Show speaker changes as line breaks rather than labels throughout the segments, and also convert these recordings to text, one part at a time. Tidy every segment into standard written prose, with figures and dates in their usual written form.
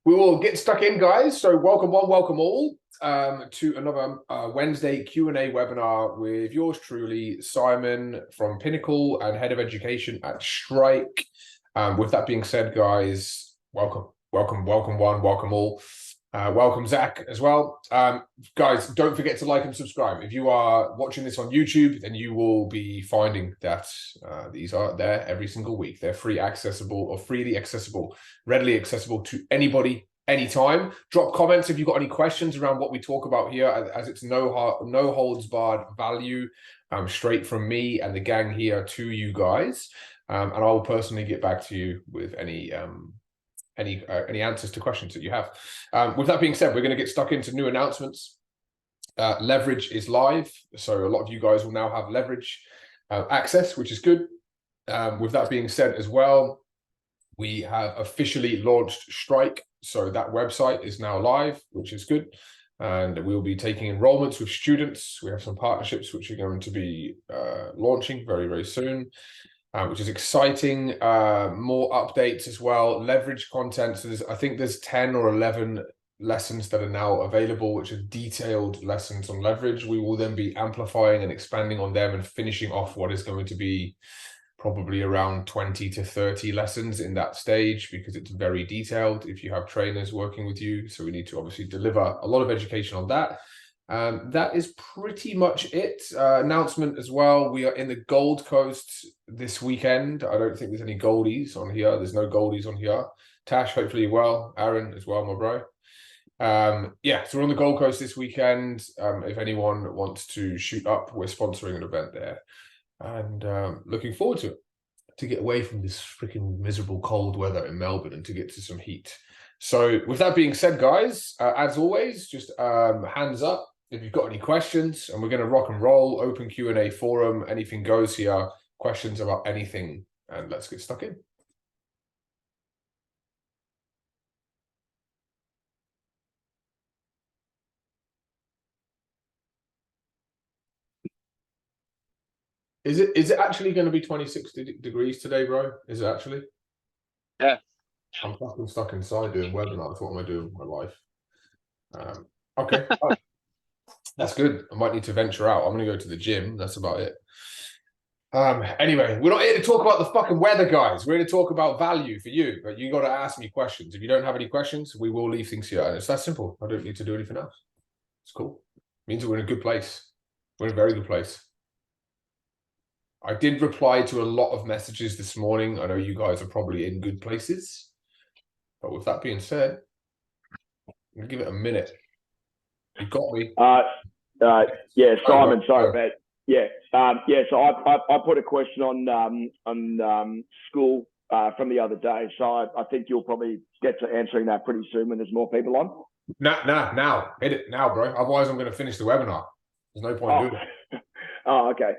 We will get stuck in, guys. So welcome one, welcome all to another Wednesday Q&A webinar with yours truly, Simon from Pinnacle and Head of Education at Strike. With that being said, guys, welcome one, welcome all. Welcome Zach as well. Guys, don't forget to like and subscribe. If you are watching this on YouTube, then you will be finding that these are there every single week. They're freely accessible, readily accessible to anybody, anytime. Drop comments if you've got any questions around what we talk about here, as it's no holds barred value straight from me and the gang here to you guys. And I will personally get back to you with any answers to questions that you have. With that being said, we're going to get stuck into new announcements. Leverage is live, so a lot of you guys will now have leverage access, which is good. With that being said as well, we have officially launched Strike, so that website is now live, which is good. And we'll be taking enrollments with students. We have some partnerships which are going to be launching very, very soon. Which is exciting. More updates as well. Leverage content. So I think there's 10 or 11 lessons that are now available, which are detailed lessons on leverage. We will then be amplifying and expanding on them and finishing off what is going to be probably around 20 to 30 lessons in that stage, because it's very detailed if you have trainers working with you. So we need to obviously deliver a lot of education on that. That is pretty much it. Announcement as well, we are in the Gold Coast this weekend. I don't think there's any goldies on here. There's no goldies on here. Tash, hopefully you're well. Aaron as well, my bro. Yeah, so we're on the Gold Coast this weekend. If anyone wants to shoot up, we're sponsoring an event there. And looking forward to it, to get away from this freaking miserable cold weather in Melbourne and to get to some heat. So with that being said, guys, as always, just hands up if you've got any questions, and we're going to rock and roll. Open Q&A forum, anything goes here, questions about anything, and let's get stuck in. Is it actually going to be 26 degrees today, bro? Is it actually?
Yeah.
I'm fucking stuck inside doing webinars. What am I doing with my life? Okay. That's good. I might need to venture out. I'm going to go to the gym. That's about it. Anyway, we're not here to talk about the fucking weather, guys. We're here to talk about value for you. But you got to ask me questions. If you don't have any questions, we will leave things here. And it's that simple. I don't need to do anything else. It's cool. It means that we're in a good place. We're in a very good place. I did reply to a lot of messages this morning. I know you guys are probably in good places. But with that being said, I'm going to give it a minute. You got me.
Yeah, Simon, sorry, but yeah. So I put a question on school from the other day. So I think you'll probably get to answering that pretty soon when there's more people on.
Now. Hit it now, bro. Otherwise, I'm going to finish the webinar. There's no point doing it.
Oh, okay.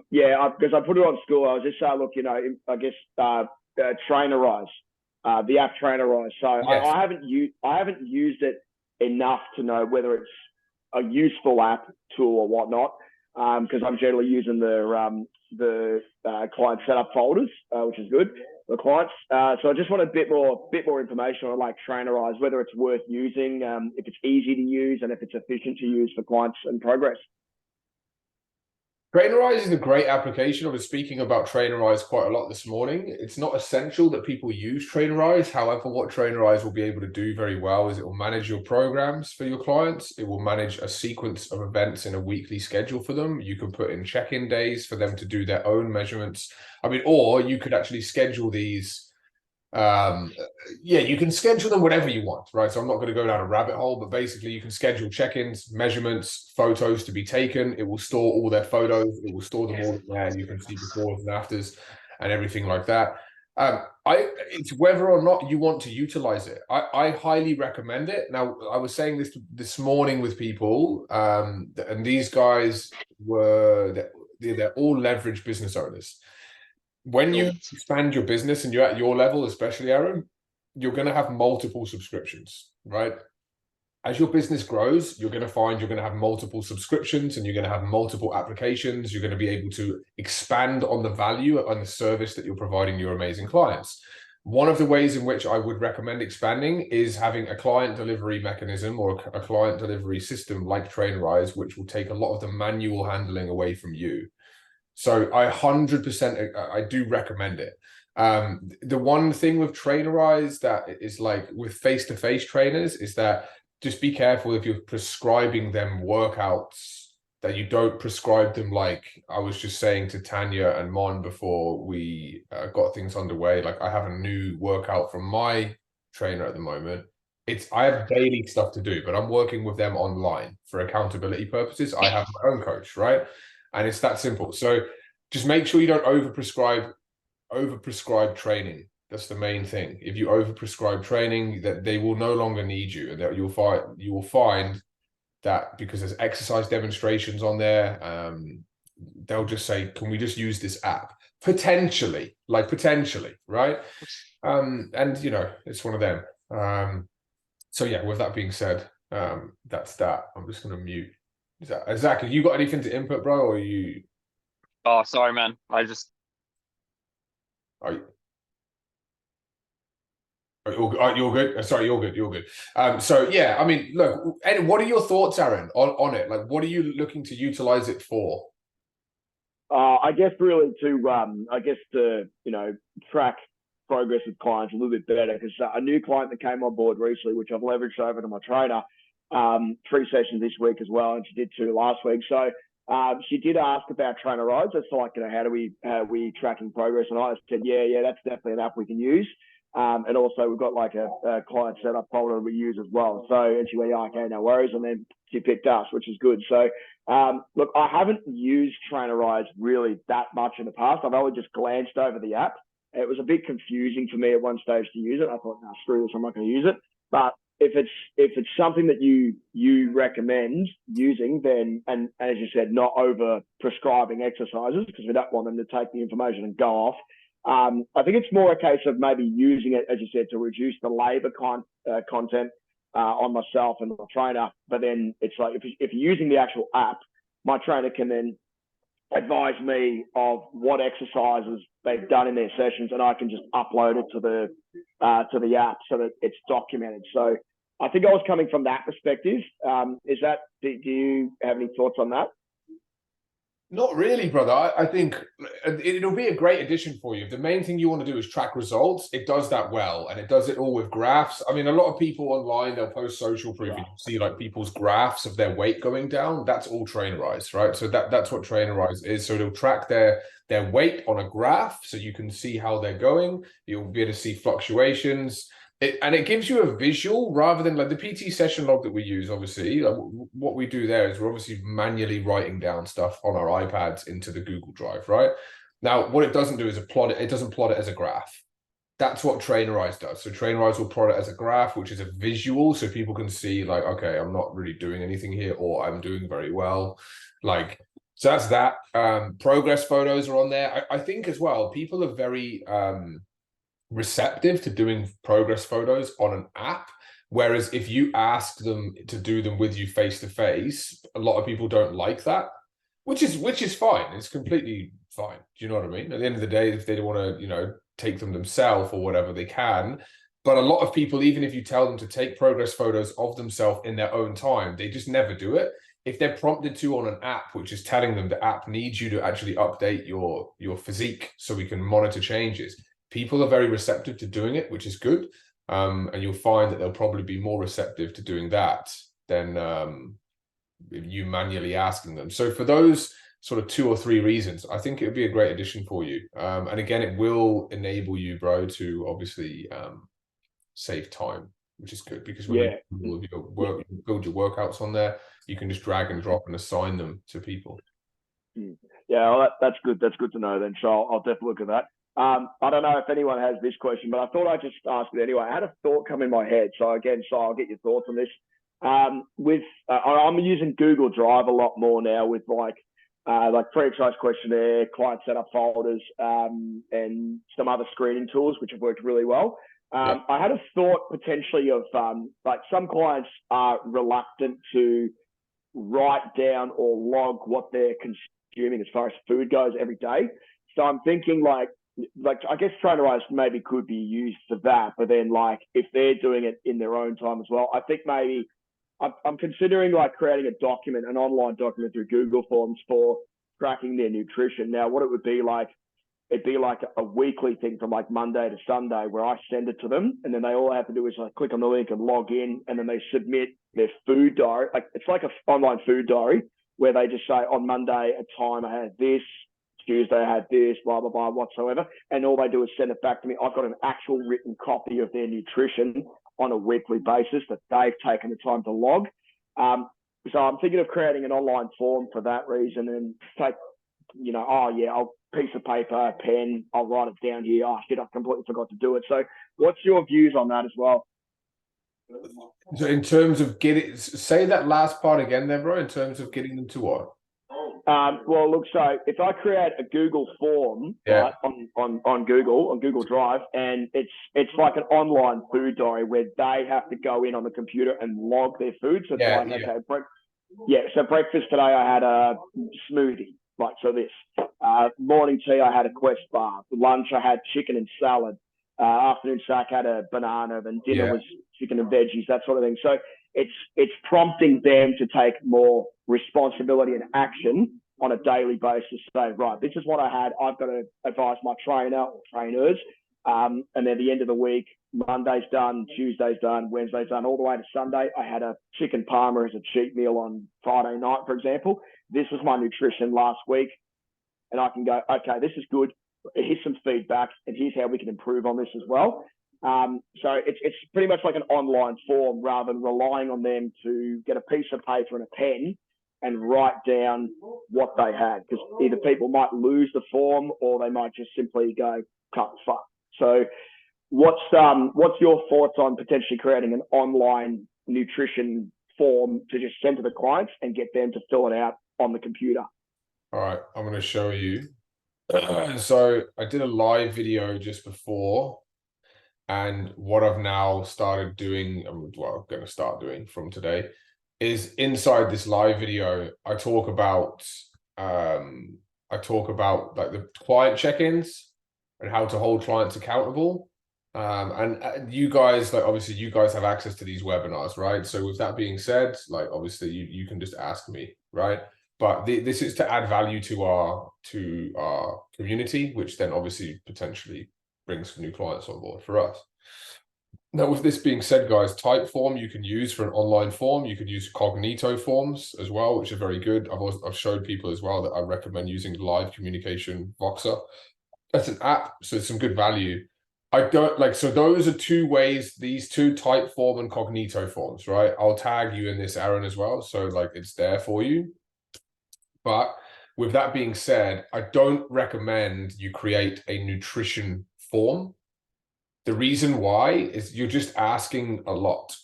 Yeah, because I put it on school. I was just saying, look, you know, I guess Trainerize, the app Trainerize. So yes. I haven't used it enough to know whether it's a useful app tool or whatnot, because I'm generally using the client setup folders, which is good for clients. So I just want a bit more information on like Trainerize, whether it's worth using, if it's easy to use, and if it's efficient to use for clients and progress.
Trainerize is a great application. I was speaking about Trainerize quite a lot this morning. It's not essential that people use Trainerize. However, what Trainerize will be able to do very well is it will manage your programs for your clients. It will manage a sequence of events in a weekly schedule for them. You can put in check-in days for them to do their own measurements. I mean, or you could actually schedule these. Yeah, you can schedule them whatever you want, right? So I'm not going to go down a rabbit hole, but basically you can schedule check-ins, measurements, photos to be taken. It will store all their photos. It will store them all there, and you can see befores and afters and everything like that. It's whether or not you want to utilize it. I highly recommend it. Now, I was saying this morning with people, and these guys they're all leverage business owners. When you expand your business and you're at your level, especially Aaron, you're going to have multiple subscriptions, right? As your business grows, you're going to find you're going to have multiple subscriptions and you're going to have multiple applications. You're going to be able to expand on the value and the service that you're providing your amazing clients. One of the ways in which I would recommend expanding is having a client delivery mechanism or a client delivery system like Trainerize, which will take a lot of the manual handling away from you. So I 100% I do recommend it. The one thing with Trainerize that is like with face-to-face trainers is that just be careful if you're prescribing them workouts that you don't prescribe them, like I was just saying to Tanya and Mon before we got things underway. Like I have a new workout from my trainer at the moment. I have daily stuff to do, but I'm working with them online for accountability purposes. I have my own coach, right? And it's that simple. So just make sure you don't overprescribe training. That's the main thing. If you overprescribe training, that they will no longer need you, and that you will find that because there's exercise demonstrations on there, they'll just say, can we just use this app? Potentially, right? And you know, it's one of them. So yeah, with that being said, that's that. I'm just gonna mute. Zach, have you got anything to input, bro, or you?
Oh, sorry, man. Are
you're good. Sorry, you're good. You're good. So yeah, I mean, look, and what are your thoughts, Aaron, on it? Like, what are you looking to utilize it for?
I guess really to track progress with clients a little bit better, because a new client that came on board recently, which I've leveraged over to my trainer, 3 sessions this week as well, and she did 2 last week. So she did ask about Trainerize. It's like, how are we tracking progress? And I said, yeah, that's definitely an app we can use. And also we've got like a client setup folder we use as well. So, and she went, yeah, okay, no worries. And then she picked us, which is good. So, look, I haven't used Trainerize really that much in the past. I've only just glanced over the app. It was a bit confusing for me at one stage to use it. I thought, no, screw this, I'm not going to use it. But if it's something that you recommend using, then, and as you said, not over prescribing exercises, because we don't want them to take the information and go off. I think it's more a case of maybe using it, as you said, to reduce the labor content on myself and my trainer. But then it's like, if you're using the actual app, my trainer can then advise me of what exercises they've done in their sessions, and I can just upload it to the app so that it's documented. So I think I was coming from that perspective. Do you have any thoughts on that?
Not really, brother. I think it'll be a great addition for you. The main thing you want to do is track results. It does that well, and it does it all with graphs. I mean, a lot of people online, they'll post social proof, and you'll see like people's graphs of their weight going down. That's all Trainerize, right? So that's what Trainerize is. So it'll track their weight on a graph, so you can see how they're going. You'll be able to see fluctuations. And it gives you a visual rather than like the PT session log that we use. Obviously, like what we do there is we're obviously manually writing down stuff on our iPads into the Google Drive, right? Now, what it doesn't do is plot it. It doesn't plot it as a graph. That's what Trainerize does. So Trainerize will plot it as a graph, which is a visual, so people can see like, okay, I'm not really doing anything here, or I'm doing very well. Like, so that's that. Progress photos are on there. I think as well, people are very receptive to doing progress photos on an app, whereas if you ask them to do them with you face to face, a lot of people don't like that, which is fine. It's completely fine. Do you know what I mean? At the end of the day, if they don't want to take them themselves or whatever, they can. But a lot of people, even if you tell them to take progress photos of themselves in their own time, they just never do it. If they're prompted to on an app, which is telling them the app needs you to actually update your physique so we can monitor changes, people are very receptive to doing it, which is good. And you'll find that they'll probably be more receptive to doing that than you manually asking them. So for those sort of 2 or 3 reasons, I think it would be a great addition for you. And again, it will enable you, bro, to obviously save time, which is good, because when you build your workouts on there, you can just drag and drop and assign them to people.
Yeah, well, that's good. That's good to know then. So I'll definitely look at that. I don't know if anyone has this question, but I thought I'd just ask it anyway. I had a thought come in my head. So again, I'll get your thoughts on this. I'm using Google Drive a lot more now with like pre-exercise questionnaire, client setup folders, and some other screening tools, which have worked really well. I had a thought potentially of like some clients are reluctant to write down or log what they're consuming as far as food goes every day. So I'm thinking like like, I guess Trainerise maybe could be used for that, but then like if they're doing it in their own time as well, I think maybe I'm considering like creating a document, an online document through Google Forms for tracking their nutrition. Now, what it would be like, it'd be like a weekly thing from like Monday to Sunday where I send it to them, and then they all have to do is like click on the link and log in, and then they submit their food diary. Like it's like an online food diary where they just say on Monday at time I had this, Tuesday I had this, blah, blah, blah, whatsoever. And all they do is send it back to me. I've got an actual written copy of their nutrition on a weekly basis that they've taken the time to log. So I'm thinking of creating an online form for that reason, and take, you know, oh yeah, I'll piece of paper, pen, I'll write it down here. Oh shit, I completely forgot to do it. So what's your views on that as well?
So in terms of getting, say that last part again there, bro, in terms of getting them to what?
Well, look, so if I create a Google form, right, on Google Drive, and it's like an online food diary where they have to go in on the computer and log their food. So it's like, okay, so breakfast today I had a smoothie, like so this. Morning tea I had a Quest bar. For lunch I had chicken and salad. Afternoon snack had a banana, and dinner was chicken and veggies, that sort of thing. So it's prompting them to take more responsibility and action on a daily basis. Say, right, this is what I had. I've got to advise my trainer or trainers. And then at the end of the week, Monday's done, Tuesday's done, Wednesday's done, all the way to Sunday. I had a chicken parma as a cheat meal on Friday night, for example. This was my nutrition last week. And I can go, okay, this is good. Here's some feedback, and here's how we can improve on this as well. So it's pretty much like an online form rather than relying on them to get a piece of paper and a pen and write down what they had, because either people might lose the form or they might just simply go cut the fuck. So what's your thoughts on potentially creating an online nutrition form to just send to the clients and get them to fill it out on the computer?
All right, I'm going to show you. So I did a live video just before, and what I've now started doing, well, I'm going to start doing from today, is inside this live video, I talk about like the client check-ins and how to hold clients accountable. And you guys, like, obviously you guys have access to these webinars, right? So with that being said, like, obviously you can just ask me, right? But this is to add value to our community, which then obviously potentially brings new clients on board for us. Now, with this being said, guys, Typeform you can use for an online form. You could use Cognito forms as well, which are very good. I've showed people as well that I recommend using Live Communication Voxer. That's an app, so it's some good value. I don't like, so those are two ways, these two, Typeform and Cognito forms, right? I'll tag you in this, Aaron, as well. So like it's there for you. But with that being said, I don't recommend you create a nutrition form. The reason why is you're just asking a lot,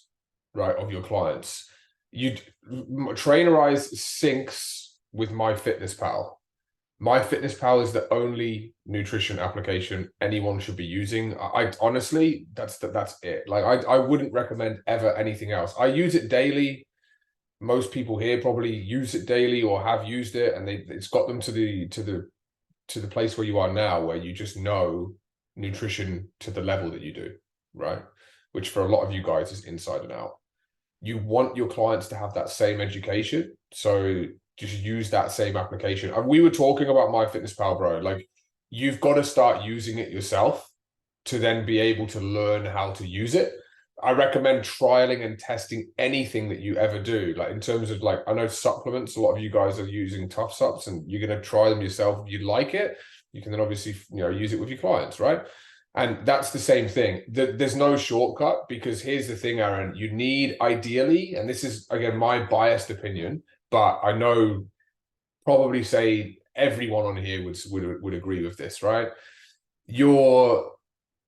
right, of your clients. Trainerize syncs with MyFitnessPal. MyFitnessPal is the only nutrition application anyone should be using. I honestly, that's it. Like I wouldn't recommend ever anything else. I use it daily. Most people here probably use it daily or have used it, and it's got them to the place where you are now, where you just know nutrition to the level that you do, right? Which for a lot of you guys is inside and out. You want your clients to have that same education, so just use that same application. We were talking about MyFitnessPal, bro. Like, you've got to start using it yourself to then be able to learn how to use it. I recommend trialing and testing anything that you ever do. Like, in terms of, like, I know supplements, a lot of you guys are using Tough Sups, and you're going to try them yourself. If you like it, you can then obviously, use it with your clients, right? And that's the same thing. There's no shortcut, because here's the thing, Aaron, you need, ideally, and this is, again, my biased opinion, but I know probably say everyone on here would agree with this, right? Your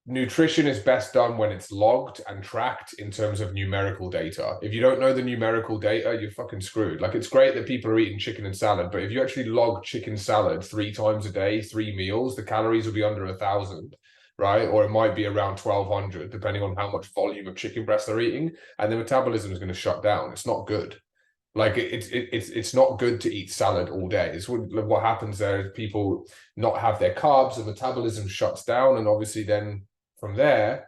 nutrition is best done when it's logged and tracked in terms of numerical data. If you don't know the numerical data, you're fucking screwed. Like, it's great that people are eating chicken and salad, but if you actually log chicken salad 3 times a day, 3 meals, the calories will be under 1,000, right? Or it might be around 1,200, depending on how much volume of chicken breast they're eating, and the metabolism is going to shut down. It's not good. Like it's not good to eat salad all day. It's what happens there is people not have their carbs, the metabolism shuts down, and obviously then from there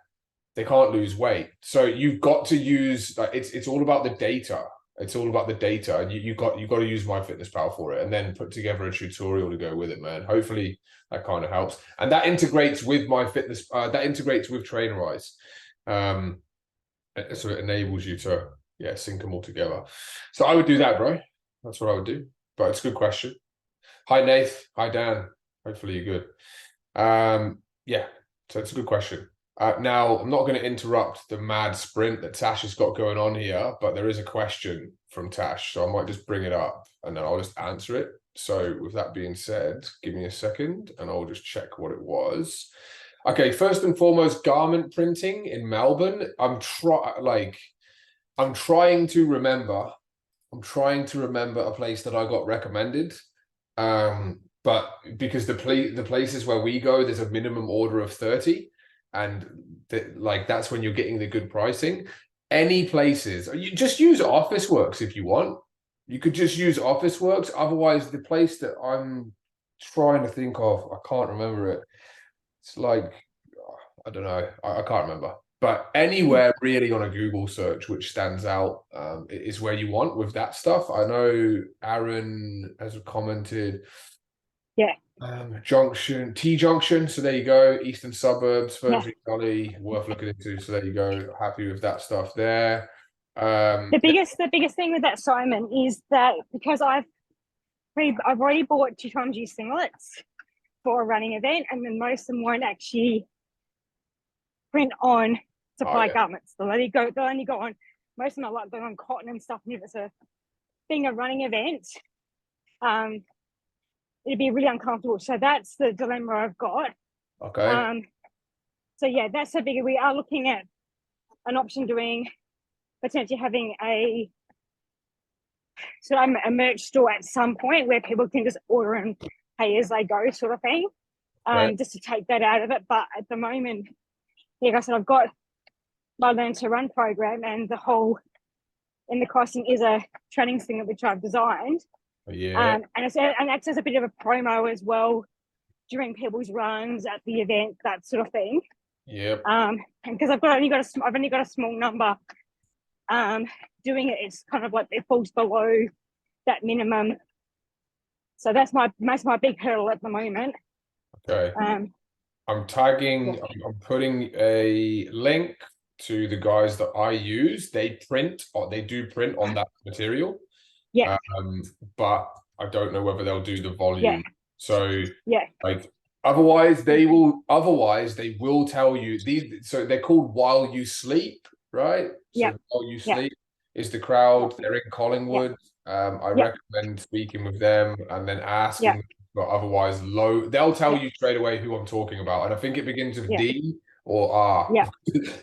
they can't lose weight. So you've got to use it's all about the data. It's all about the data, and you got to use MyFitnessPal for it, and then put together a tutorial to go with it, man. Hopefully that kind of helps, and that integrates with that integrates with Trainerize, so it enables you to sync them all together. So I would do that, bro. That's what I would do. But it's a good question. Hi Nath. Hi Dan. Hopefully you're good. Yeah. So it's a good question. Now I'm not going to interrupt the mad sprint that Tash has got going on here, but there is a question from Tash, so I might just bring it up and then I'll just answer it. So with that being said, give me a second and I'll just check what it was. Okay, first and foremost, garment printing in Melbourne. I'm trying to remember a place that I got recommended. But because the places where we go, there's a minimum order of 30, and that's when you're getting the good pricing. Any places, you just use Officeworks if you want. You could just use Officeworks. Otherwise, the place that I'm trying to think of, I can't remember it. It's like, I don't know, I can't remember. But anywhere really on a Google search which stands out is where you want with that stuff. I know Aaron has commented.
Yeah.
T-Junction. So there you go. Eastern Suburbs, Ferntree Gully, worth looking into. So there you go. Happy with that stuff there.
The biggest thing with that, Simon, is that because I've already bought 2 times use singlets for a running event, and then most of them won't actually print on supply garments. They'll only go on, most of them are like going on cotton and stuff. And if it's a running event, it'd be really uncomfortable. So that's the dilemma I've got.
Okay.
So yeah, that's so big. We are looking at an option doing potentially having a merch store at some point where people can just order and pay as they go sort of thing. Just to take that out of it. But at the moment, like I said, I've got my Learn to Run program, and the costing is a training thing which I've designed.
Yeah.
And acts as a bit of a promo as well during people's runs at the event, that sort of thing.
Yep.
And because I've only got a small number doing it, it's kind of like it falls below that minimum. So that's my big hurdle at the moment.
Okay. I'm tagging. Yeah. I'm putting a link to the guys that I use. They do print on that material.
Yeah.
But I don't know whether they'll do the volume.
Yeah.
So
yeah.
Otherwise they will tell you these. So they're called While You Sleep, right?
Yeah.
So While You Sleep is the crowd. They're in Collingwood. I recommend speaking with them and then asking. But otherwise, they'll tell you straight away who I'm talking about, and I think it begins with D or R.
Yeah.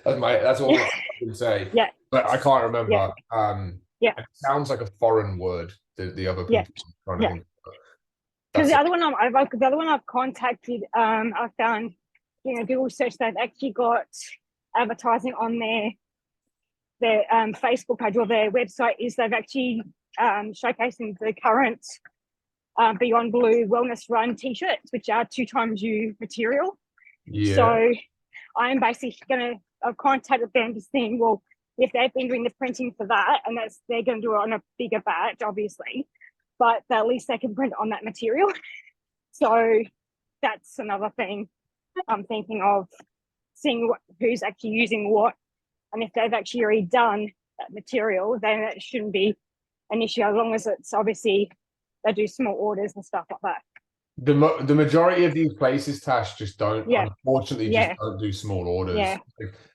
that's all I can say.
Yeah.
But I can't remember.
Yeah.
It sounds like a foreign word. The other people.
Yeah. Because the other one I've contacted, I found Google search, they've actually got advertising on their Facebook page, or their website is they've actually showcasing the current Beyond Blue Wellness Run t-shirts, which are 2 times U material.
Yeah.
So I'm basically I've contacted them to see, well, if they've been doing the printing for that, and they're going to do it on a bigger batch, obviously, but at least they can print on that material. So that's another thing I'm thinking of, seeing who's actually using what, and if they've actually already done that material, then it shouldn't be an issue, as long as it's obviously they do small orders and stuff like that.
The majority of these places, Tash, just don't, unfortunately, just don't do small orders.
Yeah.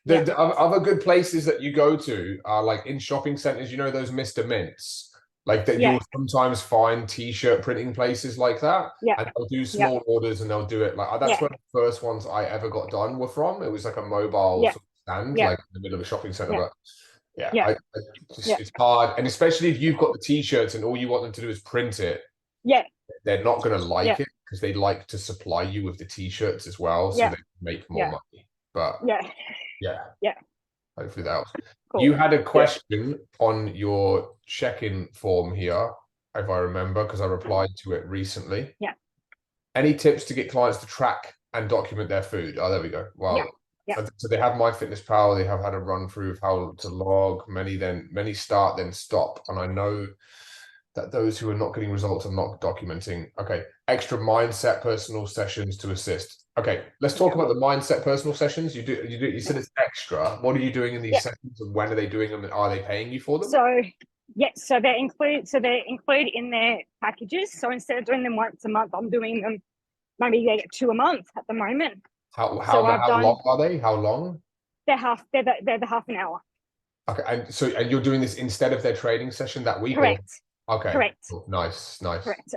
The other good places that you go to are like in shopping centers, those Mr. Mints, like that you'll sometimes find t-shirt printing places like that.
Yeah.
And they'll do small orders, and they'll do it like that's where the first ones I ever got done were from. It was like a mobile sort of stand, like in the middle of a shopping center. But it's hard, and especially if you've got the t-shirts and all you want them to do is print it. Yeah. They're not going to like it, because they like to supply you with the t-shirts as well, so they can make more money. But Hopefully that helps.
Cool.
You had a question on your check-in form here, if I remember, because I replied to it recently.
Yeah.
Any tips to get clients to track and document their food? Oh, there we go. Well,
Yeah.
so they have MyFitnessPal. They have had a run through of how to log. Many start, then stop. And I know that those who are not getting results are not documenting. Okay. Extra mindset personal sessions to assist. Okay. Let's talk about the mindset personal sessions. You said it's extra. What are you doing in these sessions, and when are they doing them, and are they paying you for them?
So yes, so they're included in their packages. So instead of doing them once a month, I'm doing them maybe 2 a month at the moment.
How long are they? How long?
They're the half an hour.
Okay, and you're doing this instead of their training session that week?
Correct.
Okay.
Correct.
Cool. Nice.
Correct.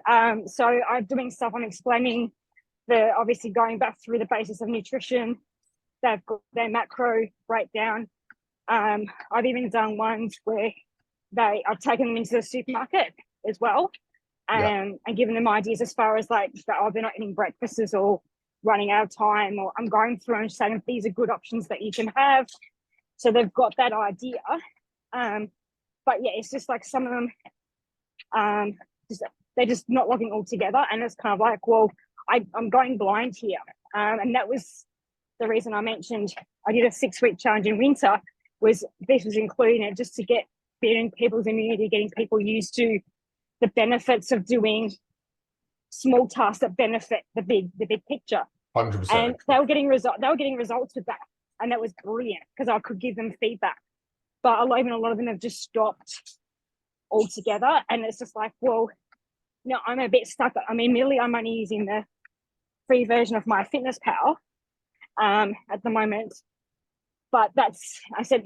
So I'm doing stuff. I'm explaining obviously going back through the basis of nutrition. They've got their macro breakdown. I've even done ones where I've taken them into the supermarket as well, and given them ideas as far as like, they're not eating breakfasts or running out of time, or I'm going through and saying these are good options that you can have. So they've got that idea. But yeah, it's just like some of them, they're just not logging all together, and it's kind of like, well, I'm going blind here, and that was the reason I mentioned I did a 6-week challenge in winter. This was including it just to get building people's immunity, getting people used to the benefits of doing small tasks that benefit the big picture.
100%.
And they were getting results with that, and that was brilliant because I could give them feedback. But a lot of them have just stopped altogether, and it's just like, well, I'm a bit stuck. I mean, merely I'm only using the free version of MyFitnessPal at the moment, but I said,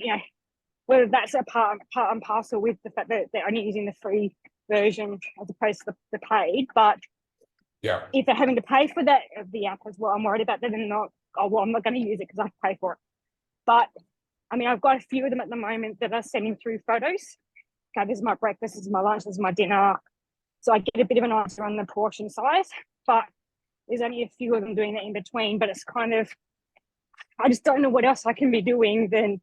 whether that's a part and parcel with the fact that they're only using the free version as opposed to the paid. But if they're having to pay for the app as well, I'm worried about that. And I'm not going to use it because I have to pay for it. But I mean, I've got a few of them at the moment that are sending through photos. Okay, this is my breakfast, this is my lunch, this is my dinner. So I get a bit of an answer on the portion size, but there's only a few of them doing that in between. But it's kind of, I just don't know what else I can be doing than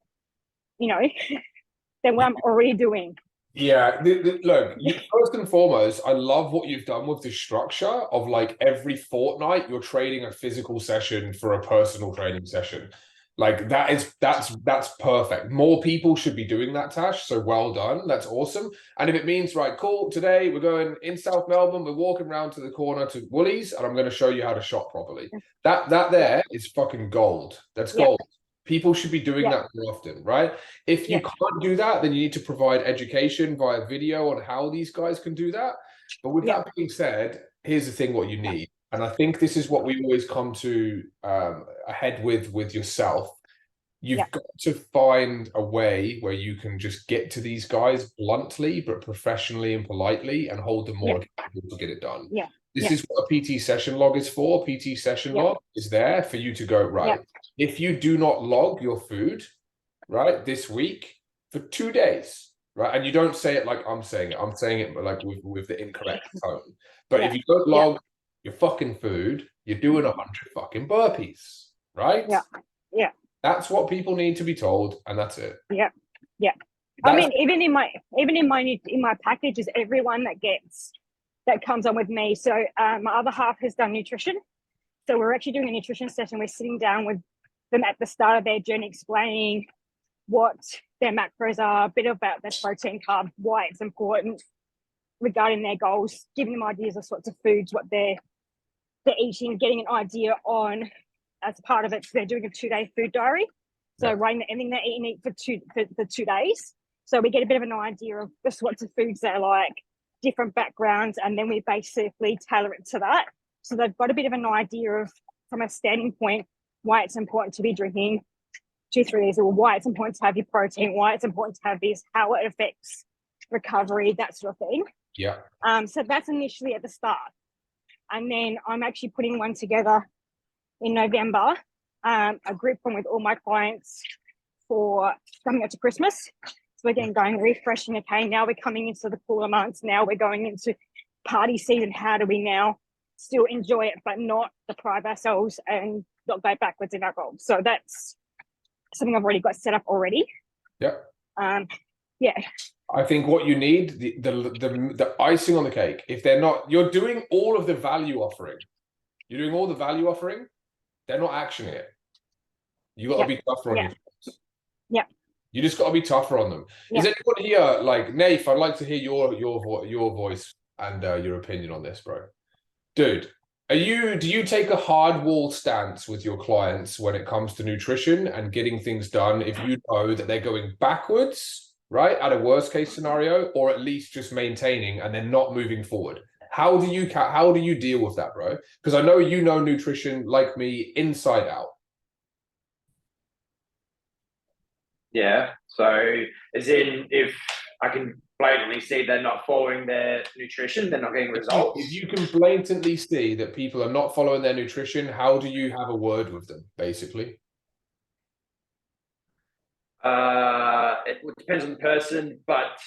what I'm already doing.
Yeah, look, first and foremost, I love what you've done with the structure of like every fortnight you're trading a physical session for a personal training session. Like that's perfect. More people should be doing that, Tash. So well done. That's awesome. And if it means, right, cool, today we're going in South Melbourne, we're walking around to the corner to Woolies, and I'm going to show you how to shop properly. That there is fucking gold. That's gold. People should be doing that more often, right? If you can't do that, then you need to provide education via video on how these guys can do that. But with that being said, here's the thing, what you need. And I think this is what we always come to ahead with yourself. You've got to find a way where you can just get to these guys bluntly, but professionally and politely, and hold them more accountable to get it done. This is what a PT session log is for. PT session log is there for you to go, right, if you do not log your food, right, this week for 2 days, right, and you don't say it like I'm saying it like with the incorrect tone. But if you don't log your fucking food, you're doing 100 fucking burpees, right?
Yeah.
That's what people need to be told, and that's it.
Yeah. I mean, even in my packages, everyone that comes on with me. So my other half has done nutrition. So we're actually doing a nutrition session. We're sitting down with them at the start of their journey, explaining what their macros are, a bit about their protein, carb, why it's important regarding their goals, giving them ideas of sorts of foods, what they're eating, getting an idea on, as part of it, they're doing a 2-day food diary. So writing everything they eat for 2 days. So we get a bit of an idea of the sorts of foods they like, different backgrounds, and then we basically tailor it to that. So they've got a bit of an idea of, from a standing point, why it's important to be drinking 2-3 days, or why it's important to have your protein, why it's important to have this, how it affects recovery, that sort of thing. So that's initially at the start. And then I'm actually putting one together in November, a group one with all my clients for coming up to Christmas. So again, refreshing, okay, now we're coming into the cooler months, now we're going into party season. How do we now still enjoy it, but not deprive ourselves and not go backwards in our goals? So that's something I've already got set up already.
Yeah.
Yeah.
I think what you need, the icing on the cake, if they're not, you're doing all of the value offering. You're doing all the value offering, they're not actioning it. You got to be tougher on your clients.
Yeah.
You just got to be tougher on them. Is anyone here, like, Nath, I'd like to hear your voice and your opinion on this, bro. Dude, do you take a hard wall stance with your clients when it comes to nutrition and getting things done if you know that they're going backwards, right, at a worst case scenario, or at least just maintaining and they're not moving forward? How do you deal with that, bro? Because I know you know nutrition like me inside out.
Yeah. So as in, if I can blatantly see they're not following their nutrition, they're not getting results.
If you can blatantly see that people are not following their nutrition, how do you have a word with them, basically?
It depends on the person, but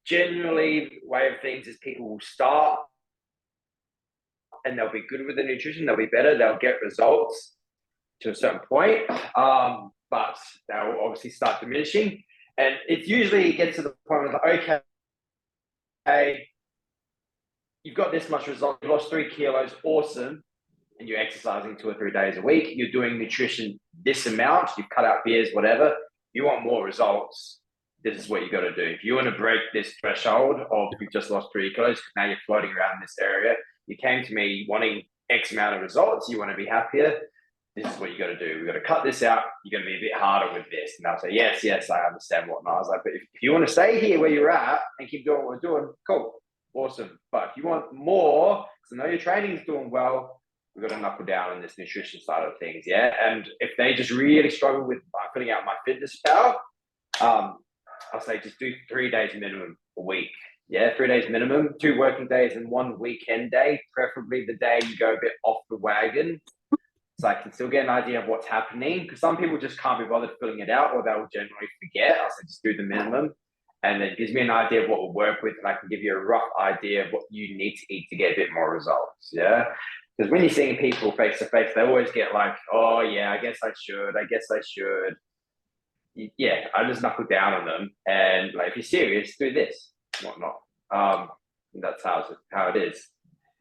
generally the way of things is people will start and they'll be good with the nutrition, they'll be better, they'll get results to a certain point, but they'll obviously start diminishing. And it usually gets to the point where, like, okay, you've got this much result, you've lost 3 kilos, awesome, and you're exercising 2 or 3 days a week, you're doing nutrition this amount, you've cut out beers, whatever, you want more results, this is what you got to do. If you want to break this threshold of you've just lost 3 kilos, now you're floating around this area, you came to me wanting X amount of results, you want to be happier, this is what you got to do. We've got to cut this out. You're going to be a bit harder with this. And they'll say, yes, I understand whatnot. I was like, but if you want to stay here where you're at and keep doing what we're doing, cool, awesome. But if you want more, because I know your training is doing well, we've got to knuckle down on this nutrition side of things, yeah? And if they just really struggle with putting out my fitness power, I'll say just do 3 days minimum a week. Yeah, 3 days minimum, 2 working days and 1 weekend day, preferably the day you go a bit off the wagon. So I can still get an idea of what's happening, because some people just can't be bothered filling it out, or they'll generally forget. I said just do the minimum, and it gives me an idea of what will work with, and I can give you a rough idea of what you need to eat to get a bit more results. Yeah, because when you're seeing people face to face, they always get like, oh yeah, I guess I should. Yeah, I just knuckle down on them, and like, if you're serious, do this, whatnot. That's how it is,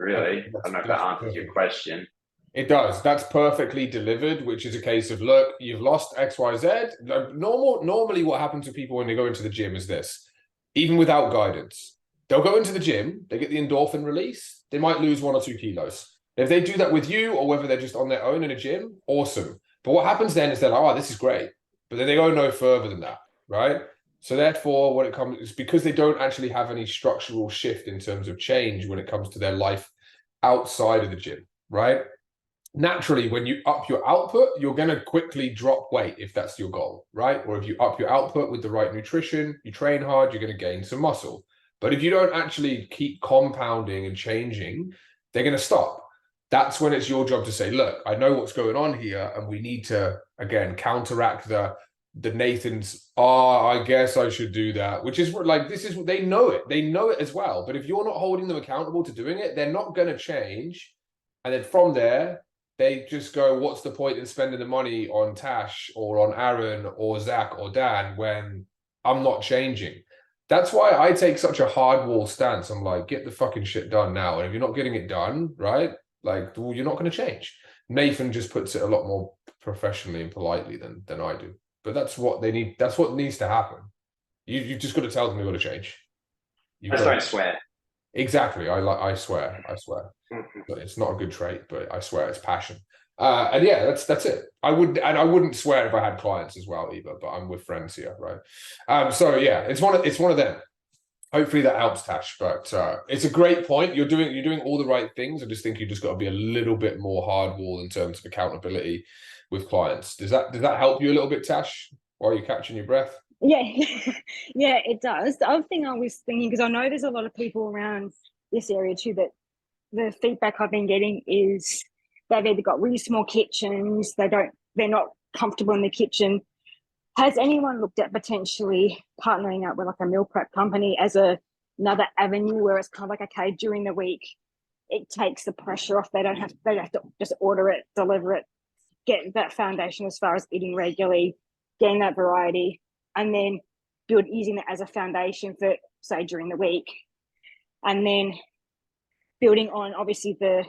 really. I don't know if that answers your question.
It does. That's perfectly delivered, which is a case of, look, you've lost XYZ. Normally what happens to people when they go into the gym is this, even without guidance, they'll go into the gym, they get the endorphin release, they might lose 1 or 2 kilos. If they do that with you, or whether they're just on their own in a gym, awesome. But what happens then is they're like, oh, this is great. But then they go no further than that, right? So therefore, when it comes, it's because they don't actually have any structural shift in terms of change when it comes to their life outside of the gym, right? Naturally, when you up your output, you're going to quickly drop weight if that's your goal, right? Or if you up your output with the right nutrition, you train hard, you're going to gain some muscle. But if you don't actually keep compounding and changing, they're going to stop. That's when it's your job to say, look, I know what's going on here, and we need to, again, counteract the Nathan's, I guess I should do that, which is like, they know it as well. But if you're not holding them accountable to doing it, they're not going to change. And then from there, they just go, what's the point in spending the money on Tash or on Aaron or Zach or Dan when I'm not changing? That's why I take such a hard wall stance. I'm like, get the fucking shit done now. And if you're not getting it done, right, like, well, you're not going to change. Nathan just puts it a lot more professionally and politely than I do. But that's what they need. That's what needs to happen. You just got to tell them they've got to change.
Just don't swear.
Exactly. I swear. But it's not a good trait, but I swear it's passion. And yeah, that's it. I wouldn't swear if I had clients as well either, but I'm with friends here, right? So yeah, it's one of them. Hopefully that helps, Tash. But it's a great point. You're doing all the right things. I just think you just got to be a little bit more hardball in terms of accountability with clients. Does that help you a little bit, Tash, while you're catching your breath?
Yeah, yeah, it does. The other thing I was thinking, because I know there's a lot of people around this area too, that the feedback I've been getting is they've either got really small kitchens, they're not comfortable in the kitchen. Has anyone looked at potentially partnering up with like a meal prep company as another avenue where it's kind of like, okay, during the week, it takes the pressure off. They have to just order it, deliver it, get that foundation as far as eating regularly, getting that variety, and then build using that as a foundation for, say, during the week, and then building on obviously the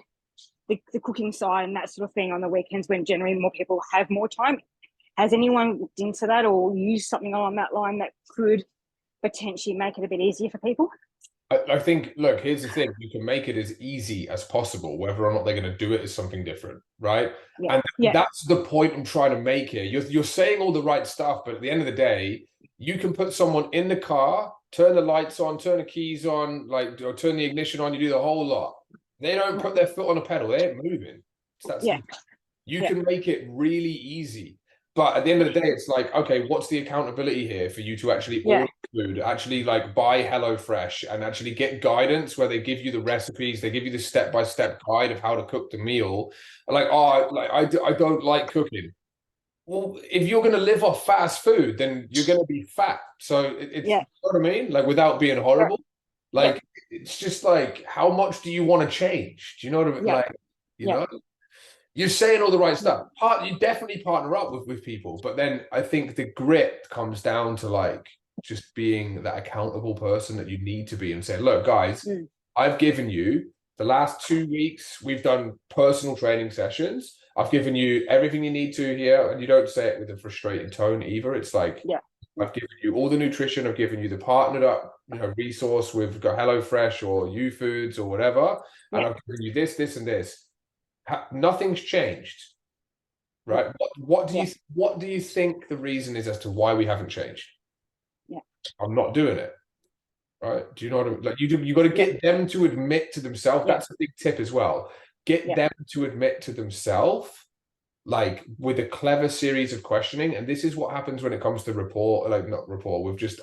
cooking side and that sort of thing on the weekends when generally more people have more time. Has anyone looked into that or used something along that line that could potentially make it a bit easier for people?
I think, look, here's the thing. You can make it as easy as possible. Whether or not they're going to do it is something different, right?
Yeah.
And that's the point I'm trying to make here. You're saying all the right stuff, but at the end of the day, you can put someone in the car, turn the lights on, turn the keys on, like, or turn the ignition on, you do the whole lot. They don't put their foot on a pedal, they ain't moving. You can make it really easy. But at the end of the day, it's like, okay, what's the accountability here for you to actually order food, actually like buy HelloFresh and actually get guidance where they give you the recipes, they give you the step-by-step guide of how to cook the meal. Like, I don't like cooking. Well, if you're going to live off fast food, then you're going to be fat. So it's you know what I mean? Like, without being horrible, like, it's just like, how much do you want to change? Do you know what I mean? Like, you know? You're saying all the right stuff. You definitely partner up with people, but then I think the grit comes down to like just being that accountable person that you need to be and say, look, guys, I've given you the last 2 weeks, we've done personal training sessions. I've given you everything you need to here. And you don't say it with a frustrated tone either. It's like, I've given you all the nutrition. I've given you the partnered up, resource with HelloFresh or YouFoods or whatever. And I've given you this, this, and this. Nothing's changed, right? What do you think the reason is as to why we haven't changed? I'm not doing it, right? Do you know what I mean? Like, you got to get them to admit to themselves. That's a big tip as well. Get them to admit to themselves, like with a clever series of questioning. And this is what happens when it comes to with just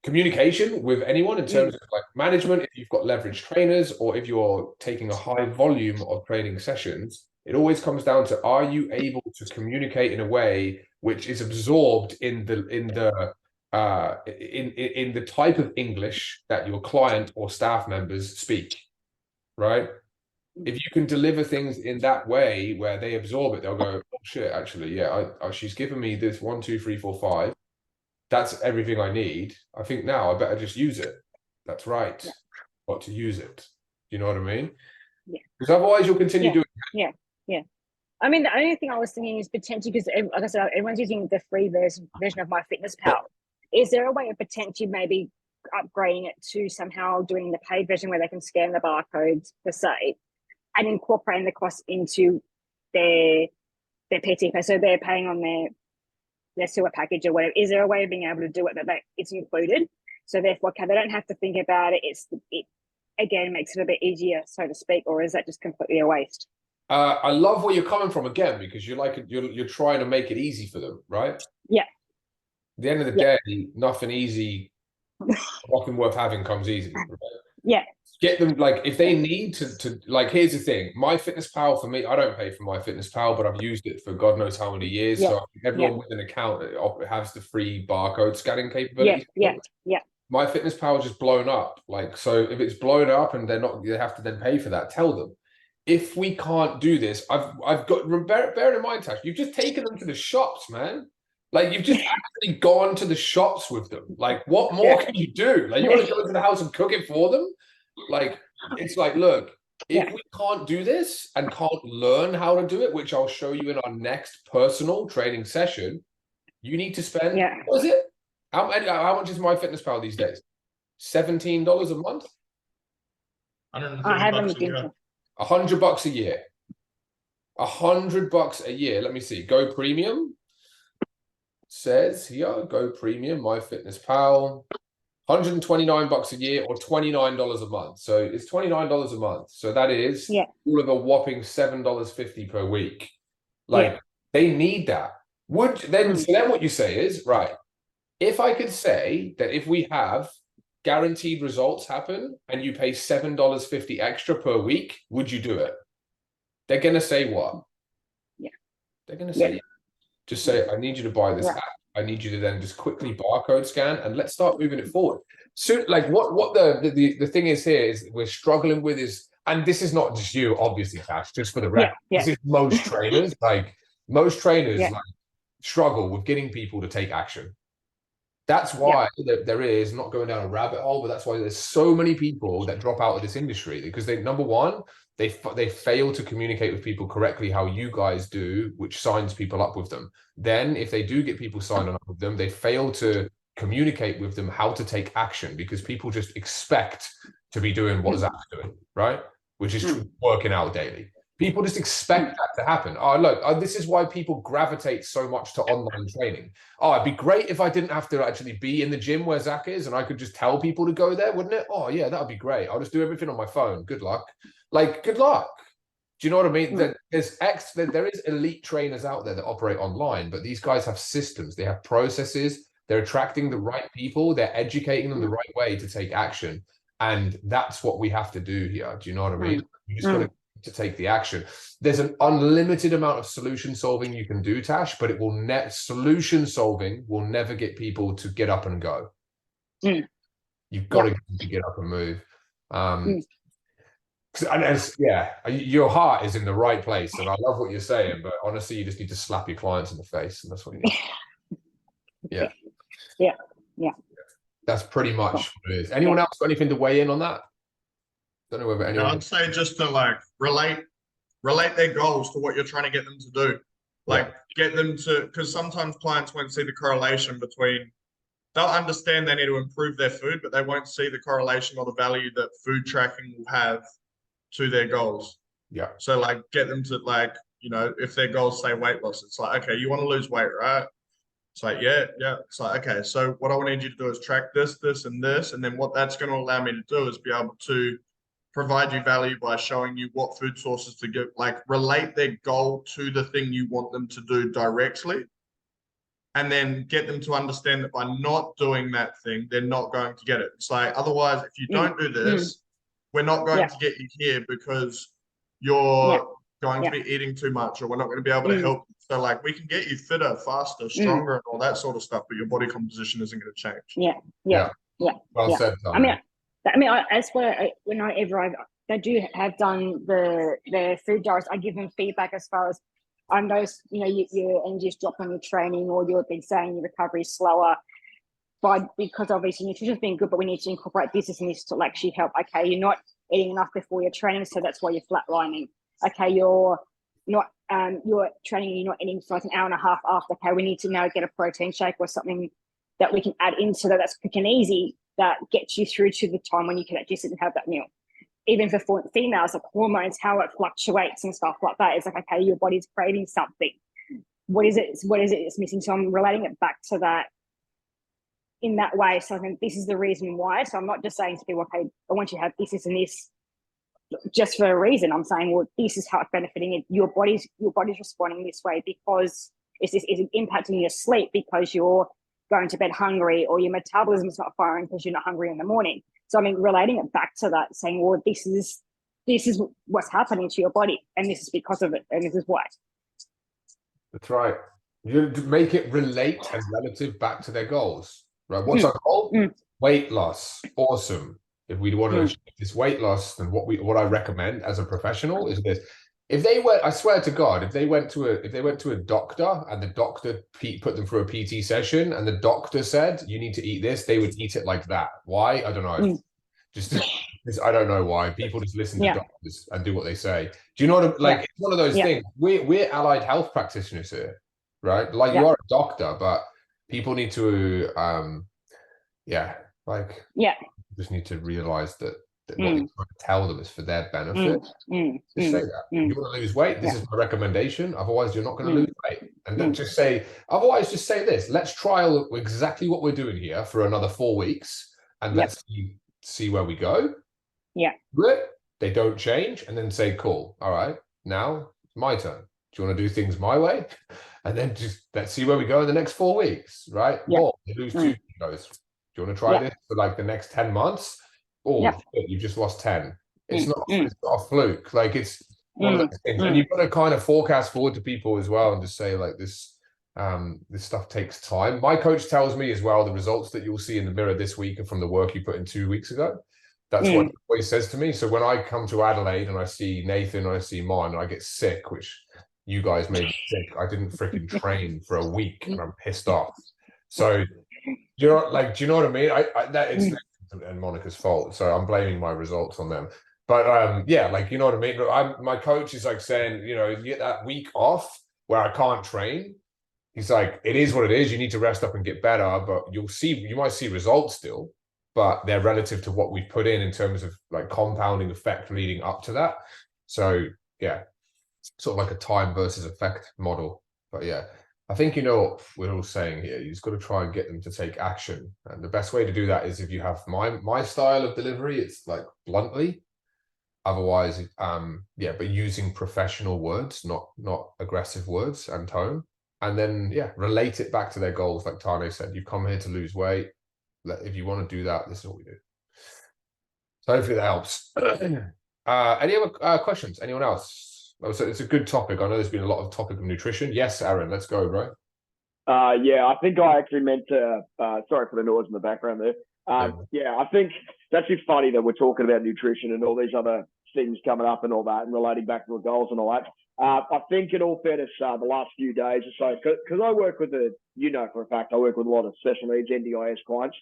communication with anyone in terms of like management. If you've got leverage trainers or if you're taking a high volume of training sessions, it always comes down to, are you able to communicate in a way which is absorbed in the type of English that your client or staff members speak, right? If you can deliver things in that way where they absorb it, they'll go, oh shit, actually, she's given me this 1, 2, 3, 4, 5. That's everything I need. I think now I better just use it. That's right. Got to use it. You know what I mean? Because otherwise you'll continue doing that.
I mean, the only thing I was thinking is potentially, because like I said, everyone's using the free version of MyFitnessPal. Is there a way of potentially maybe upgrading it to somehow doing the paid version where they can scan the barcodes per se and incorporating the cost into their PT pay? So they're paying on their sewer package or whatever. Is there a way of being able to do it that it's included? So therefore, they don't have to think about it. It again makes it a bit easier, so to speak, or is that just completely a waste?
I love where you're coming from again, because you're trying to make it easy for them, right?
Yeah.
At the end of the day, nothing easy, nothing worth having comes easy. Right?
Yeah.
Get them, like, if they need to like, here's the thing, MyFitnessPal, for me, I don't pay for MyFitnessPal, but I've used it for God knows how many years. So everyone with an account has the free barcode scanning capability. MyFitnessPal is just blown up. Like, so if it's blown up and they have to then pay for that, tell them. If we can't do this, I've got, bear in mind, Tash, you've just taken them to the shops, man. Like, you've just actually gone to the shops with them. Like, what more can you do? Like, you want to go into the house and cook it for them? Like, it's like, look, if we can't do this and can't learn how to do it, which I'll show you in our next personal training session, you need to spend, what is it? How much is MyFitnessPal these days? $17 a month?
I haven't looked into
$100 a year. $100 a year. Let me see. Go Premium says here, Go Premium, MyFitnessPal. $129 a year or $29 a month. So it's $29 a month. So that is all of a whopping $7.50 per week. Like, they need that. So then what you say is, right, if I could say that if we have guaranteed results happen and you pay $7.50 extra per week, would you do it? They're going to say what? They're going to say, just say, I need you to buy this app. I need you to then just quickly barcode scan and let's start moving it forward. So, like, what the thing is here is we're struggling with is, and this is not just you, obviously, Tash, just for the record. This is most trainers. Like, most trainers like struggle with getting people to take action. That's why there is, not going down a rabbit hole, but that's why there's so many people that drop out of this industry, because they, number one, they fail to communicate with people correctly how you guys do, which signs people up with them. Then if they do get people signed up with them, they fail to communicate with them how to take action, because people just expect to be doing what Zach's doing, right? Which is working out daily. People just expect that to happen. Oh, look, this is why people gravitate so much to online training. Oh, it'd be great if I didn't have to actually be in the gym where Zach is and I could just tell people to go there, wouldn't it? Oh, yeah, that would be great. I'll just do everything on my phone. Good luck. Like, good luck. Do you know what I mean? There is elite trainers out there that operate online, but these guys have systems. They have processes. They're attracting the right people. They're educating them the right way to take action. And that's what we have to do here. Do you know what I mean? You just got to take the action. There's an unlimited amount of solution solving you can do, Tash, but it will solution solving will never get people to get up and go. You've got to get up and move. Your heart is in the right place, and I love what you're saying, but honestly, you just need to slap your clients in the face, and that's what you need. Yeah. That's pretty much what it is. Anyone else got anything to weigh in on that? Don't know whether anyone.
I'd say just to like relate their goals to what you're trying to get them to do. Like get them to, because sometimes clients won't see the correlation between, they'll understand they need to improve their food, but they won't see the correlation or the value that food tracking will have to their goals.
Yeah.
So like get them to like, you know, if their goals say weight loss, it's like, okay, you want to lose weight, right? It's like, yeah. It's like, okay, so what I need you to do is track this, this, and this. And then what that's going to allow me to do is be able to provide you value by showing you what food sources to give, like relate their goal to the thing you want them to do directly. And then get them to understand that by not doing that thing, they're not going to get it. It's like, otherwise, if you don't do this, we're not going to get you here because you're going to be eating too much, or we're not going to be able to help. So like we can get you fitter, faster, stronger, and all that sort of stuff, but your body composition isn't going to change.
Well said,
Tom. I mean, as for whenever they do have done their food diaries, I give them feedback as far as I noticed, you know, your energy's dropped on your training, or you've been saying your recovery is slower. But because obviously nutrition's been good, but we need to incorporate this and this to actually help. Okay, you're not eating enough before your training, so that's why you're flatlining. Okay, you're training, you're not eating for like an hour and a half after. Okay, we need to now get a protein shake or something that we can add in so that's quick and easy, that gets you through to the time when you can actually sit and have that meal. Even for females, like hormones, how it fluctuates and stuff like that. It's like, okay, your body's craving something. What is it it's missing? So I'm relating it back to that in that way. So I think this is the reason why. So I'm not just saying to people, okay, I want you to have this, this, and this just for a reason. I'm saying, well, this is how it's benefiting it. Your body's responding this way because it's impacting your sleep because you're going to bed hungry, or your metabolism is not firing because you're not hungry in the morning. So I mean, relating it back to that, saying, well, this is what's happening to your body, and this is because of it, and this is why.
That's right. You make it relate and relative back to their goals, right? What's our goal? Weight loss. Awesome. If we want to achieve this weight loss, then what I recommend as a professional is this. If they went, I swear to God, if they went to a doctor and the doctor put them through a PT session and the doctor said you need to eat this, they would eat it like that. Why? I don't know. Just I don't know why. People just listen to doctors and do what they say. Do you know what? Like it's one of those things. We're allied health practitioners here, right? Like you are a doctor, but people need to just need to realize that what they're trying to tell them is for their benefit. Just say that. You want to lose weight? This is my recommendation. Otherwise, you're not going to lose weight. And then just say, otherwise, just say this. Let's trial exactly what we're doing here for another 4 weeks, and let's see where we go. They don't change, and then say, cool. All right, now it's my turn. Do you want to do things my way? And then just let's see where we go in the next 4 weeks, right? Or you lose 2 kilos. Do you want to try this for like the next 10 months? Oh, you just lost 10. It's not a fluke. Like it's one of those things. And you've got to kind of forecast forward to people as well and just say like this stuff takes time. My coach tells me as well, the results that you'll see in the mirror this week are from the work you put in 2 weeks ago. That's what he always says to me. So when I come to Adelaide and I see Nathan and I see Mon and I get sick, which you guys made me sick, I didn't freaking train for a week and I'm pissed off. So Do you know, like, do you know what I mean? That it's and Monica's fault, so I'm blaming my results on them. But yeah, like, you know what I mean? My coach is like saying, you know, you get that week off where I can't train. He's like, it is what it is. You need to rest up and get better, but you might see results still, but they're relative to what we've put in terms of like compounding effect leading up to that. So yeah, sort of like a time versus effect model. But yeah, I think you know what we're all saying here. You just got to try and get them to take action. And the best way to do that is if you have my style of delivery, it's like bluntly. Otherwise, yeah, but using professional words, not aggressive words and tone. And then, yeah, relate it back to their goals. Like Tane said, you've come here to lose weight. If you want to do that, this is what we do. So hopefully that helps. Any other questions? Anyone else? So it's a good topic. I know there's been a lot of topic of nutrition. Yes, Aaron, let's go, bro.
Yeah, I think I actually meant to, sorry for the noise in the background there. Yeah, I think it's actually funny that we're talking about nutrition and all these other things coming up and all that and relating back to the goals and all that. I think in all fairness, the last few days or so, because I work with for a fact, I work with a lot of special needs NDIS clients.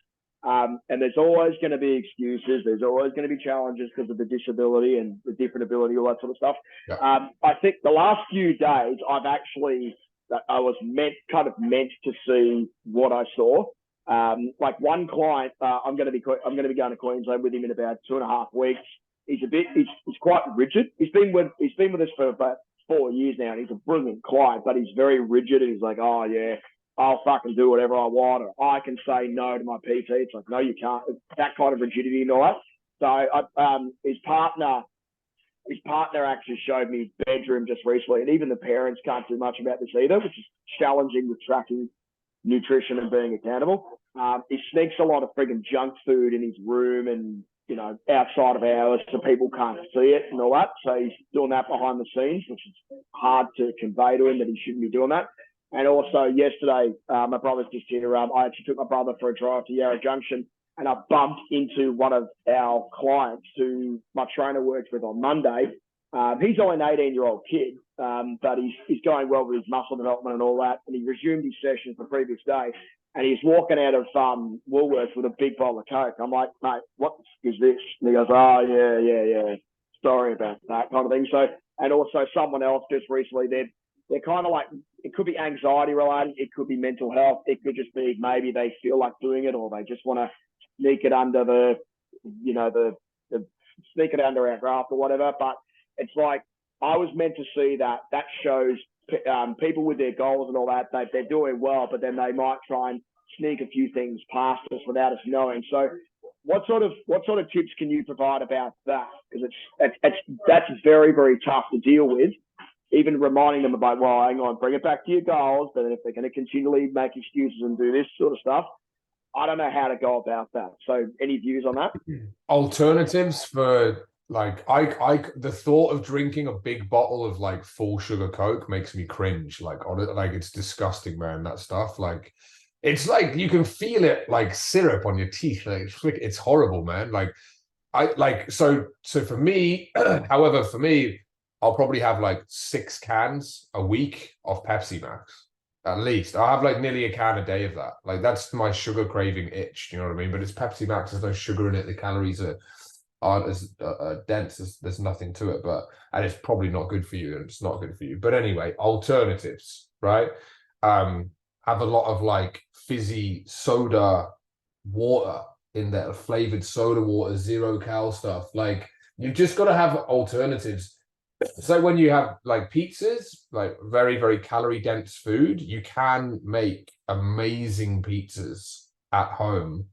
And there's always going to be excuses. There's always going to be challenges because of the disability and the different ability, all that sort of stuff. Yeah. I think the last few days, I was meant to see what I saw. Like one client, I'm going to be going to Queensland with him in about 2.5 weeks. He's quite rigid. He's been with us for about 4 years now, and he's a brilliant client, but he's very rigid. And he's like, oh yeah, I'll fucking do whatever I want, or I can say no to my PT. It's like, no, you can't. That kind of rigidity and all that. So his partner actually showed me his bedroom just recently, and even the parents can't do much about this either, which is challenging with tracking nutrition and being accountable. He sneaks a lot of friggin' junk food in his room and, outside of hours so people can't see it and all that. So he's doing that behind the scenes, which is hard to convey to him that he shouldn't be doing that. And also yesterday, my brother's just here. I actually took my brother for a drive to Yarra Junction, and I bumped into one of our clients who my trainer worked with on Monday. He's only an 18-year-old kid, but he's going well with his muscle development and all that. And he resumed his session the previous day, and he's walking out of Woolworths with a big bowl of Coke. I'm like, mate, what is this? And he goes, oh, yeah. Sorry about that kind of thing. So, and also someone else just recently, they're kind of like, it could be anxiety related, it could be mental health, it could just be maybe they feel like doing it, or they just want to sneak it under sneak it under our graft or whatever. But it's like, I was meant to see that shows people with their goals and all that, they're doing well, but then they might try and sneak a few things past us without us knowing. So what sort of tips can you provide about that? Because that's very, very tough to deal with. Even reminding them about, well, hang on, bring it back to your goals. But if they're going to continually make excuses and do this sort of stuff, I don't know how to go about that. So any views on that?
Alternatives for like, the thought of drinking a big bottle of like full sugar Coke makes me cringe. Like it's disgusting, man, that stuff. Like, it's like, you can feel it like syrup on your teeth. Like, it's horrible, man. So for me, however, for me, I'll probably have like 6 cans a week of Pepsi Max, at least. I'll have like nearly a can a day of that. Like, that's my sugar craving itch. You know what I mean? But it's Pepsi Max. There's no sugar in it. The calories aren't as dense. There's nothing to it. And it's probably not good for you. And it's not good for you. But anyway, alternatives, right? Have a lot of like fizzy soda water in there, flavored soda water, 0-cal stuff. Like, you've just got to have alternatives. So when you have like pizzas, like very, very calorie dense food, you can make amazing pizzas at home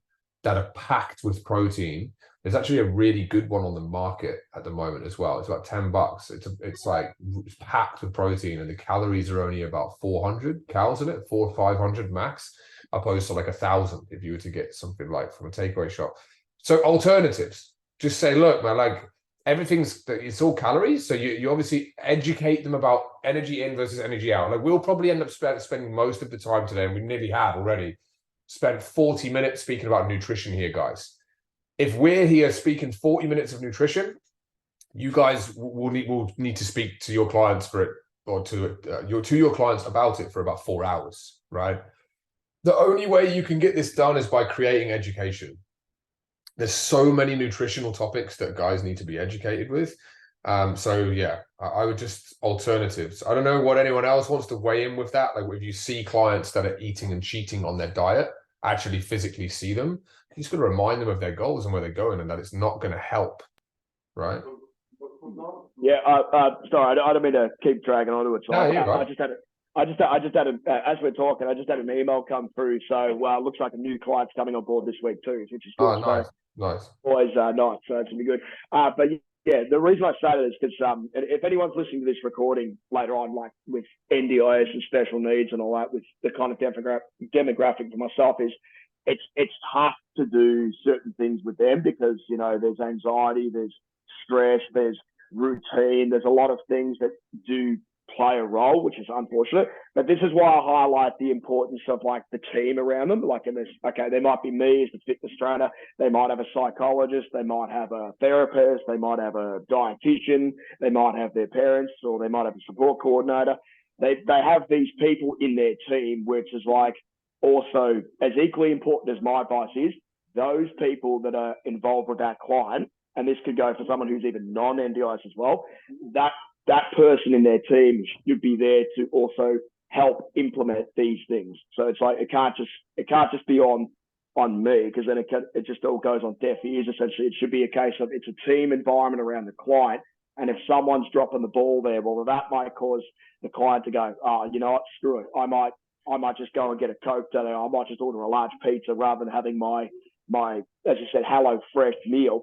that are packed with protein. There's actually a really good one on the market at the moment as well. It's about $10. It's packed with protein, and the calories are only about 400 calories in it, 400 or 500 max, opposed to like 1,000 if you were to get something like from a takeaway shop. So alternatives, just say, look, man, like, it's all calories. So you obviously educate them about energy in versus energy out. Like, we'll probably end up spending most of the time today, and we nearly have already spent 40 minutes speaking about nutrition here, guys. If we're here speaking 40 minutes of nutrition, you guys will need to speak to your clients for it, or to your clients about it for about 4 hours, right? The only way you can get this done is by creating education. There's so many nutritional topics that guys need to be educated with. So yeah, I would just alternatives. I don't know what anyone else wants to weigh in with that. Like if you see clients that are eating and cheating on their diet, actually physically see them, you just got to remind them of their goals and where they're going and that it's not going to help, right?
Yeah, sorry, I don't mean to keep dragging on to it. So
No, you're right.
I just had as we're talking, I just had an email come through. So looks like a new client's coming on board this week too, which is good.
Oh, nice, nice.
Always nice, so it's gonna be good. But yeah, the reason I say that is because if anyone's listening to this recording later on, like with NDIS and special needs and all that, with the kind of demographic for myself is, it's tough to do certain things with them because there's anxiety, there's stress, there's routine, there's a lot of things that do play a role, which is unfortunate. But this is why I highlight the importance of like the team around them. Like in this, okay, they might be me as the fitness trainer, they might have a psychologist, they might have a therapist, they might have a dietitian, they might have their parents, or they might have a support coordinator. They have these people in their team, which is like also as equally important as my advice is, those people that are involved with that client, and this could go for someone who's even non-NDIS as well, that person in their team should be there to also help implement these things. So it's like it can't just be on me, because then it just all goes on deaf ears. Essentially, it should be a case of it's a team environment around the client, and if someone's dropping the ball there, well, that might cause the client to go, oh, you know what, screw it. I might just go and get a Coke today. I might just order a large pizza rather than having my as you said, Hello Fresh meal,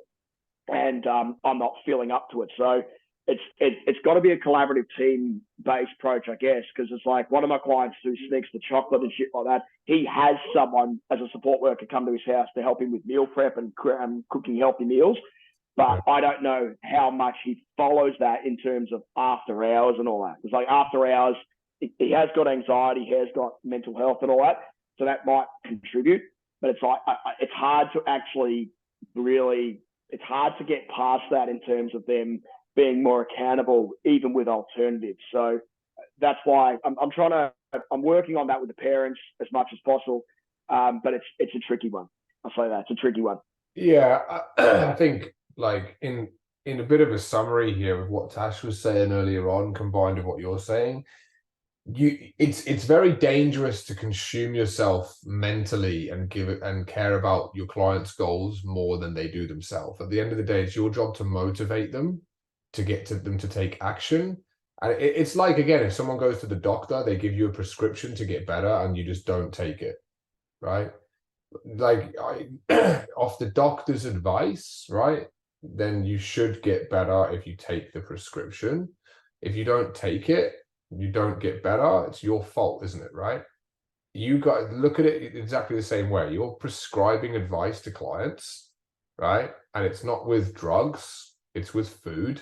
and I'm not feeling up to it. So it's got to be a collaborative team-based approach, I guess, because it's like one of my clients who sneaks the chocolate and shit like that, he has someone as a support worker come to his house to help him with meal prep and cooking healthy meals. But I don't know how much he follows that in terms of after hours and all that. It's like after hours, he has got anxiety, he has got mental health and all that, so that might contribute. But it's like it's hard to actually it's hard to get past that in terms of them being more accountable, even with alternatives. So that's why I'm working on that with the parents as much as possible. But it's a tricky one. I'll say that it's a tricky one.
Yeah, I think like in a bit of a summary here with what Tash was saying earlier on, combined with what you're saying, it's very dangerous to consume yourself mentally and care about your clients' goals more than they do themselves. At the end of the day, it's your job to motivate them, to get them to take action. And it's like, again, if someone goes to the doctor, they give you a prescription to get better and you just don't take it, right? Like off the doctor's advice, right? Then you should get better if you take the prescription. If you don't take it, you don't get better. It's your fault, isn't it, right? You got to look at it exactly the same way. You're prescribing advice to clients, right? And it's not with drugs, it's with food.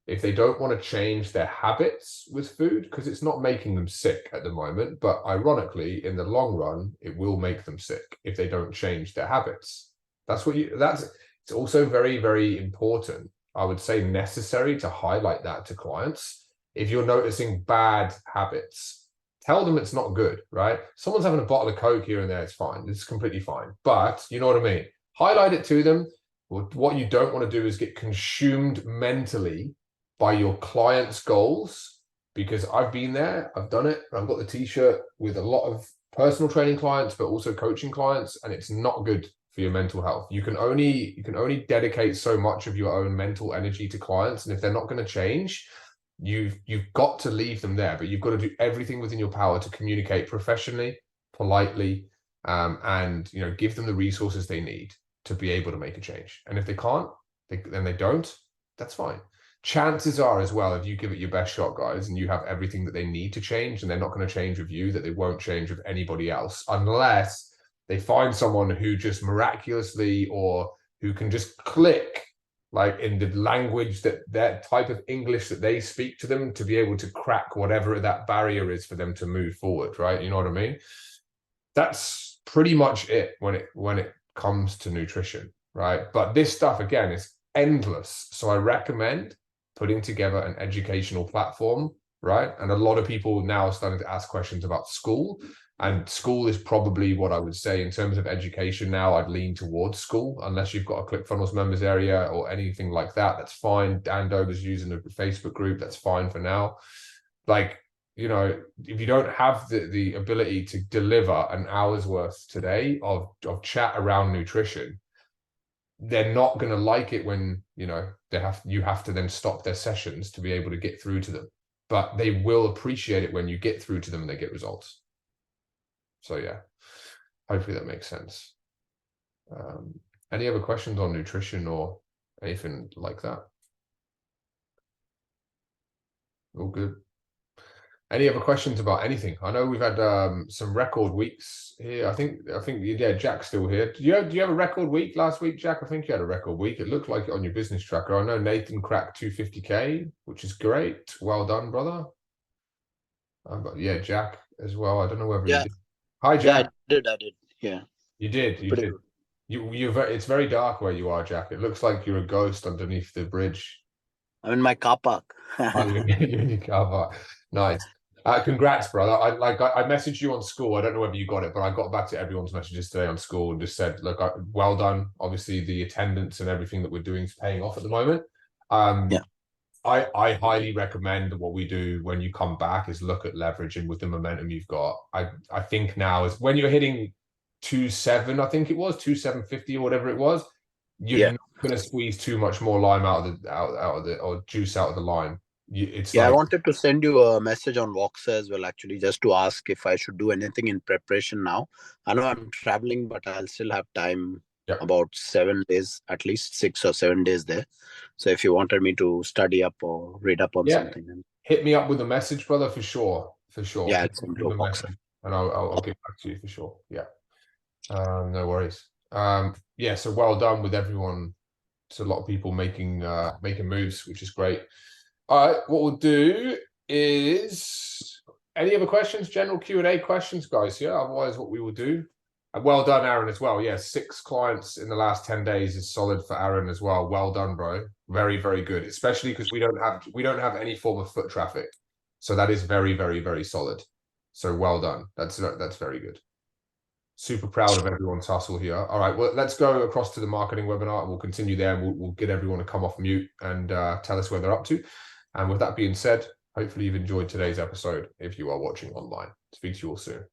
If they don't want to change their habits with food, because it's not making them sick at the moment, but ironically, in the long run, it will make them sick if they don't change their habits. It's also very, very important, I would say necessary, to highlight that to clients. If you're noticing bad habits, tell them it's not good, right? Someone's having a bottle of Coke here and there, it's fine. It's completely fine. But you know what I mean? Highlight it to them. What you don't want to do is get consumed mentally by your client's goals, because I've been there, I've done it. I've got the t-shirt with a lot of personal training clients, but also coaching clients, and it's not good for your mental health. You can only dedicate so much of your own mental energy to clients, and if they're not going to change, you've got to leave them there. But you've got to do everything within your power to communicate professionally, politely, and give them the resources they need to be able to make a change. And if they can't, then they don't. That's fine. Chances are as well, if you give it your best shot, guys, and you have everything that they need to change, and they're not going to change with you, that they won't change with anybody else, unless they find someone who just miraculously, or who can just click like in the language that type of English that they speak to them, to be able to crack whatever that barrier is for them to move forward, right? You know what I mean? That's pretty much it when it comes to nutrition, right? But this stuff, again, is endless. So I recommend putting together an educational platform, right? And a lot of people now are starting to ask questions about school. And school is probably what I would say in terms of education now. I'd lean towards school, unless you've got a ClickFunnels members area or anything like that. That's fine. Dan Dover's using a Facebook group. That's fine for now. Like, you know, if you don't have the ability to deliver an hour's worth today of chat around nutrition, they're not going to like it when, you know, you have to then stop their sessions to be able to get through to them. But they will appreciate it when you get through to them and they get results. So yeah, hopefully that makes sense. Any other questions on nutrition or anything like that? All good. Any other questions about anything? I know we've had some record weeks here. I think yeah, Jack's still here. Do you have a record week last week, Jack? I think you had a record week. It looked like it on your business tracker. I know Nathan cracked 250K, which is great. Well done, brother. But yeah, Jack as well. I don't know whether you did. Hi, Jack.
Yeah, I did. Yeah.
You did. It's very dark where you are, Jack. It looks like you're a ghost underneath the bridge.
I'm in my car park.
You're in your car park. Nice. Congrats, brother. I messaged you on school. I don't know whether you got it, but I got back to everyone's messages today on school and just said, look, well done. Obviously, the attendance and everything that we're doing is paying off at the moment.
Yeah.
I highly recommend what we do when you come back is look at leveraging with the momentum you've got. I think now is when you're hitting 2.7, I think it was 2.750 or whatever it was. You're not going to squeeze too much more lime out of the or juice out of the lime.
I wanted to send you a message on Vox as well, actually, just to ask if I should do anything in preparation now. I know I'm traveling, but I'll still have time. About 7 days, at least 6 or 7 days there. So if you wanted me to study up or read up on something, then
hit me up with a message, brother, for sure.
Yeah, it's in the box,
and I'll get back to you for sure. Yeah, no worries. Yeah, so well done with everyone. It's a lot of people making moves, which is great. All right, what we'll do is any other questions, general Q&A questions, guys? Yeah, otherwise what we will do. Well done, Aaron, as well. Yeah, 6 clients in the last 10 days is solid for Aaron as well. Well done, bro. Very, very good, especially because we don't have any form of foot traffic. So that is very, very, very solid. So well done. That's very good. Super proud of everyone's hustle here. All right, well, let's go across to the marketing webinar. We'll continue there. We'll get everyone to come off mute and tell us where they're up to. And with that being said, hopefully you've enjoyed today's episode if you are watching online. Speak to you all soon.